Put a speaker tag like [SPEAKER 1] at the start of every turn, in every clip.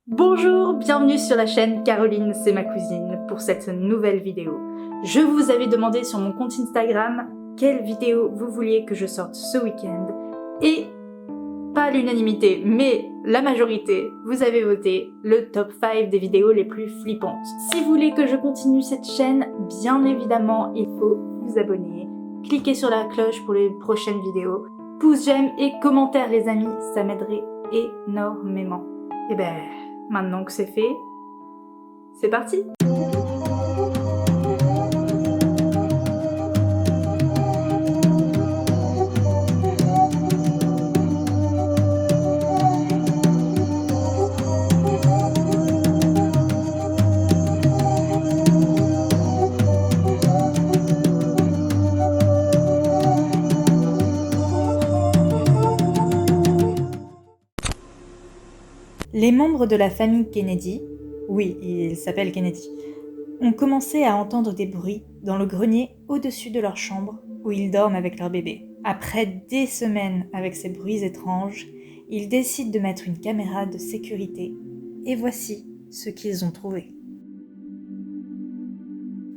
[SPEAKER 1] Bonjour, bienvenue sur la chaîne Caroline, c'est ma cousine, pour cette nouvelle vidéo. Je vous avais demandé sur mon compte Instagram quelle vidéo vous vouliez que je sorte ce week-end et pas l'unanimité, mais la majorité, vous avez voté le top 5 des vidéos les plus flippantes. Si vous voulez que je continue cette chaîne, bien évidemment, il faut vous abonner, cliquer sur la cloche pour les prochaines vidéos, pouce j'aime et commentaires les amis, ça m'aiderait énormément. Et ben, maintenant que c'est fait, c'est parti! Les membres de la famille Kennedy, oui, ils s'appellent Kennedy, ont commencé à entendre des bruits dans le grenier au-dessus de leur chambre où ils dorment avec leur bébé. Après des semaines avec ces bruits étranges, ils décident de mettre une caméra de sécurité et voici ce qu'ils ont trouvé.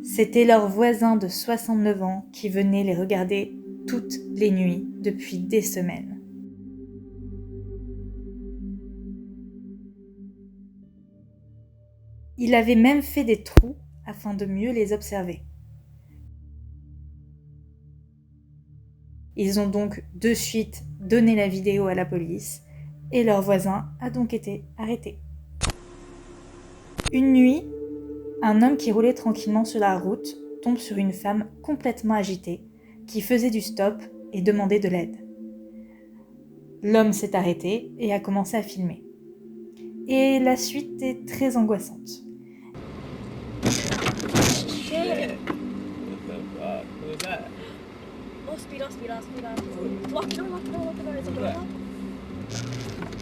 [SPEAKER 1] C'était leur voisin de 69 ans qui venait les regarder toutes les nuits depuis des semaines. Il avait même fait des trous afin de mieux les observer. Ils ont donc de suite donné la vidéo à la police et leur voisin a donc été arrêté. Une nuit, un homme qui roulait tranquillement sur la route tombe sur une femme complètement agitée qui faisait du stop et demandait de l'aide. L'homme s'est arrêté et a commencé à filmer. Et la suite est très angoissante.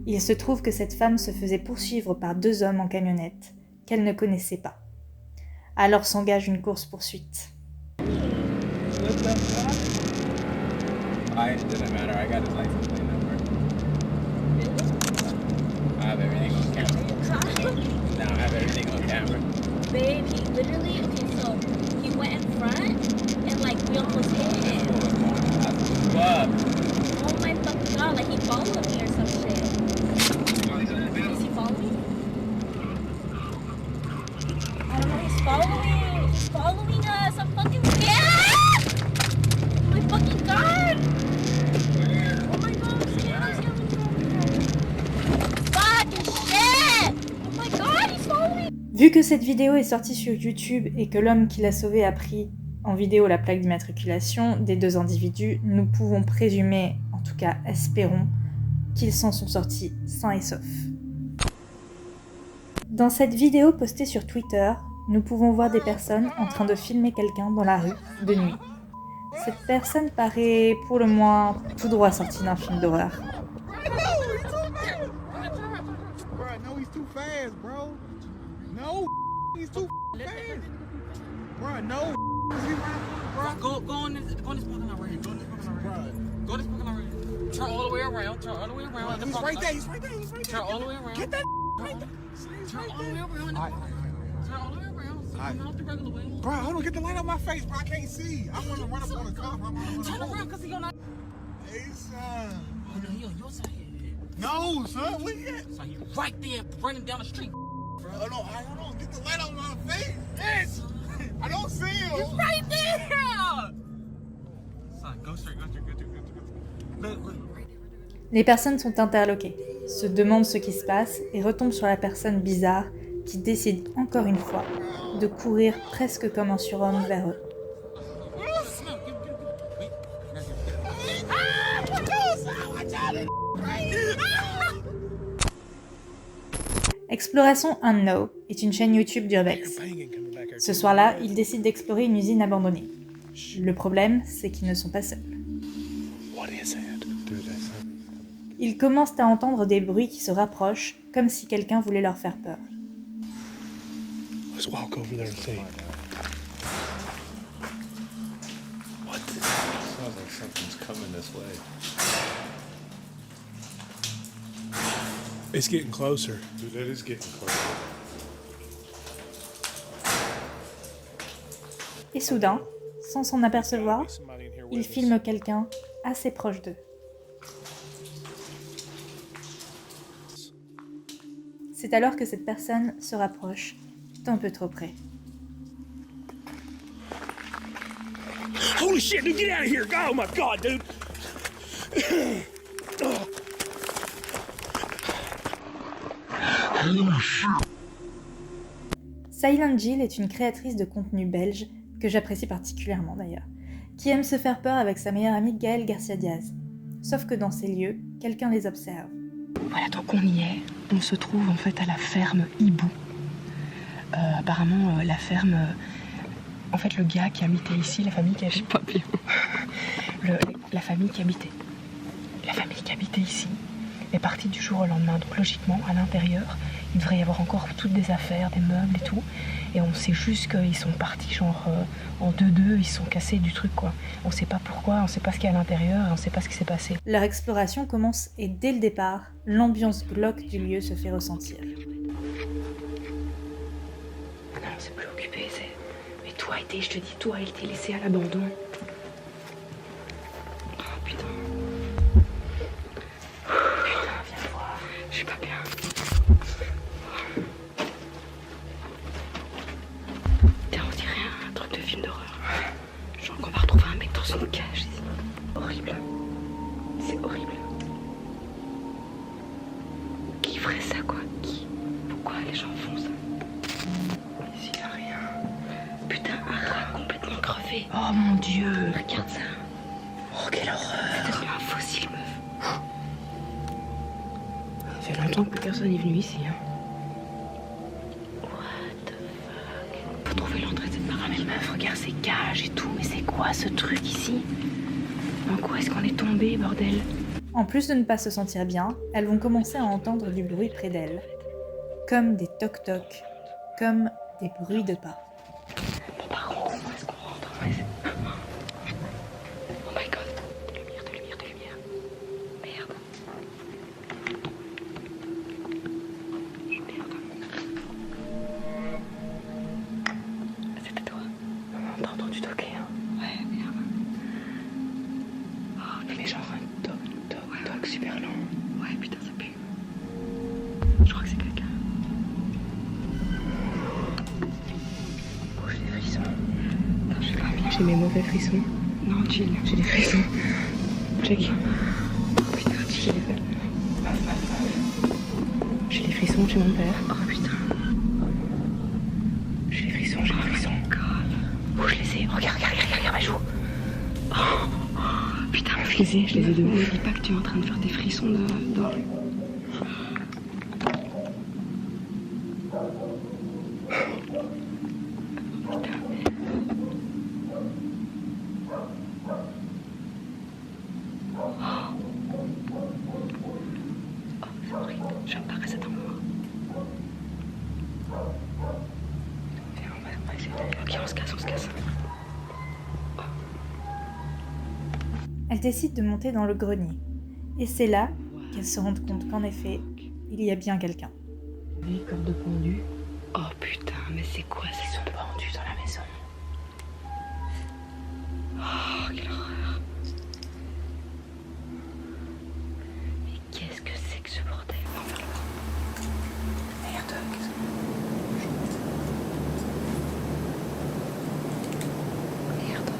[SPEAKER 1] Il se trouve que cette femme se faisait poursuivre par deux hommes en camionnette qu'elle ne connaissait pas. Alors s'engage une course-poursuite.
[SPEAKER 2] Babe, he literally, okay, so he went in front and like we almost hit him. Oh my fucking god, like he followed me or some shit. Is he following? I don't know, he's following us, I'm fucking scared! Oh my fucking god! Oh my god, I'm scared. Fucking shit! Oh my god, he's following!
[SPEAKER 1] Vu que cette vidéo est sortie sur YouTube et que l'homme qui l'a sauvé a pris en vidéo la plaque d'immatriculation des deux individus, nous pouvons présumer, en tout cas espérons, qu'ils s'en sont sortis sains et saufs. Dans cette vidéo postée sur Twitter, nous pouvons voir des personnes en train de filmer quelqu'un dans la rue de nuit. Cette personne paraît pour le moins tout droit sortie d'un film d'horreur.
[SPEAKER 3] No, he's too fast. Bro, no. Go on this parking lot right here. Go on this parking lot right here. Go this parking lot right here. Turn all the way around. Turn all the way around. He's right there. He's right there. He's right there. Turn all the way around. Get that right there. Turn all the way around. Turn all the way around. Come out the regular way. Bro, hold on. Get the light out my face, bro. I can't see. I want to run up on the car. Turn around because he gonna. Hey, son. Oh, no, he on your side. No, son. Where you at? So he right there running down the street. Hold on, get the light on my face! Bitch! I don't see him! He's right there! Son, go straight. Look.
[SPEAKER 1] Les personnes sont interloquées, se demandent ce qui se passe et retombent sur la personne bizarre qui décide encore une fois de courir presque comme un surhomme vers eux. Exploration Unknown est une chaîne YouTube d'Urbex. Ce soir-là, ils décident d'explorer une usine abandonnée. Le problème, c'est qu'ils ne sont pas seuls. Ils commencent à entendre des bruits qui se rapprochent, comme si quelqu'un voulait leur faire peur.
[SPEAKER 4] It's getting closer.
[SPEAKER 5] Dude, that is getting closer.
[SPEAKER 1] Et soudain, sans s'en apercevoir, ils filment quelqu'un assez proche d'eux. C'est alors que cette personne se rapproche d'un peu trop près.
[SPEAKER 4] Holy shit, dude, get out of here! Oh my god, dude!
[SPEAKER 1] Silent Jill est une créatrice de contenu belge, que j'apprécie particulièrement d'ailleurs, qui aime se faire peur avec sa meilleure amie Gaëlle Garcia Diaz. Sauf que dans ces lieux, quelqu'un les observe.
[SPEAKER 6] Voilà, donc on y est. On se trouve en fait à la ferme Hibou. Apparemment, la ferme... en fait, le gars qui habitait ici, la famille qui habitait... pas bien. La famille qui habitait ici est partie du jour au lendemain. Donc logiquement, à l'intérieur, il devrait y avoir encore toutes des affaires, des meubles et tout. Et on sait juste qu'ils sont partis genre en 2-2, ils se sont cassés du truc quoi. On sait pas pourquoi, on sait pas ce qu'il y a à l'intérieur et on sait pas ce qui s'est passé.
[SPEAKER 1] Leur exploration commence et dès le départ, l'ambiance glauque du lieu se fait ressentir.
[SPEAKER 6] Ah non, c'est plus occupé, c'est... Mais tout a été, je te dis, tout a été laissé à l'abandon. Oh putain. Putain, viens voir. Je suis pas bien. Putain, on dirait un truc de film d'horreur. Genre qu'on va retrouver un mec dans une cage ici. Horrible. C'est horrible. Qui ferait ça quoi? Qui? Pourquoi les gens font ça? Ici y'a rien. Putain, un rat complètement crevé. Oh mon dieu. Regarde ça. Oh quelle horreur. C'est devenu un fossile meuf. Ça fait longtemps que plus personne est venu ici. Hein. What the fuck? Faut trouver l'entrée de cette marin. Mais meuf, regarde ces cages et tout. Mais c'est quoi ce truc ici? En quoi est-ce qu'on est tombé, bordel?
[SPEAKER 1] En plus de ne pas se sentir bien, elles vont commencer à entendre du bruit près d'elles. Comme des toc-toc, comme des bruits de pas.
[SPEAKER 6] Bon, par contre, où est-ce qu'on rentre? Oh my god. De lumière, de lumière, de lumière. Merde. Merde. C'était toi? Non, t'as entendu toquer, hein? Ouais, merde. Oh, mais genre un toc, toc, toc super lent. Ouais, putain, ça pue. Je crois que c'est quelqu'un. Oh, j'ai des frissons. Non, je suis pas bien. J'ai mes mauvais frissons. Non, Jill. J'ai des frissons. Check. Oh putain, Jill. J'ai des frissons chez mon père. Oh putain. J'ai des frissons, j'ai des frissons. Oh god. Oh, je les ai. Regarde ma joue. Oh, putain, je les ai de ouf. Ne dis pas que tu es en train de faire des frissons de... C'est horrible, j'aime pas que ça tombe. Viens, on va essayer de... Ok, on se casse.
[SPEAKER 1] Elles décident de monter dans le grenier. Et c'est là qu'elles se rendent compte qu'en effet, il y a bien quelqu'un.
[SPEAKER 6] Les cordes de pendu. Oh putain, mais c'est quoi ces sons pendus dans la maison? Oh, quelle horreur. Mais qu'est-ce que c'est que ce bordel? Non, vers là-bas. Merde, qu'est-ce que... Merde.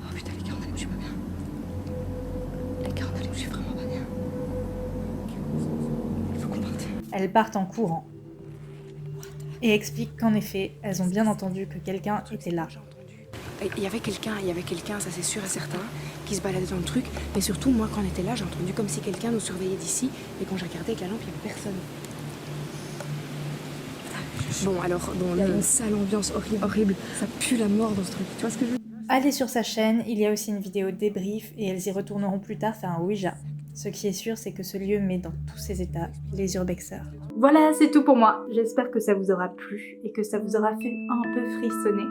[SPEAKER 6] Oh putain, les 40 minutes, je suis pas bien. Les 40 minutes, je suis vraiment pas bien. Il faut qu'on parte.
[SPEAKER 1] Elles partent en courant. Et expliquent qu'en effet, elles ont bien entendu que quelqu'un était là.
[SPEAKER 6] Il y avait quelqu'un, ça c'est sûr et certain, qui se baladait dans le truc. Mais surtout, moi, quand on était là, j'ai entendu comme si quelqu'un nous surveillait d'ici. Et quand j'ai regardé avec la lampe, il n'y avait personne. Bon, alors, il y a une sale ambiance horrible. Ça pue la mort dans ce truc. Tu vois ce que je veux dire?
[SPEAKER 1] Allez sur sa chaîne, il y a aussi une vidéo débrief et elles y retourneront plus tard faire un Ouija. Ce qui est sûr, c'est que ce lieu met dans tous ses états les urbexeurs. Voilà, c'est tout pour moi. J'espère que ça vous aura plu et que ça vous aura fait un peu frissonner.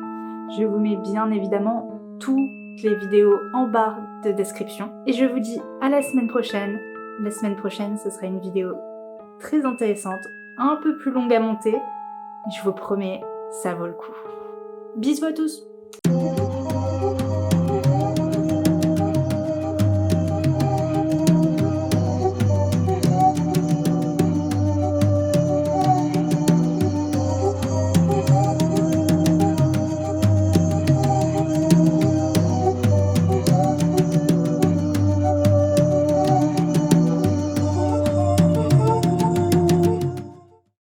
[SPEAKER 1] Je vous mets bien évidemment toutes les vidéos en barre de description. Et je vous dis à la semaine prochaine. La semaine prochaine, ce sera une vidéo très intéressante, un peu plus longue à monter. Je vous promets, ça vaut le coup. Bisous à tous!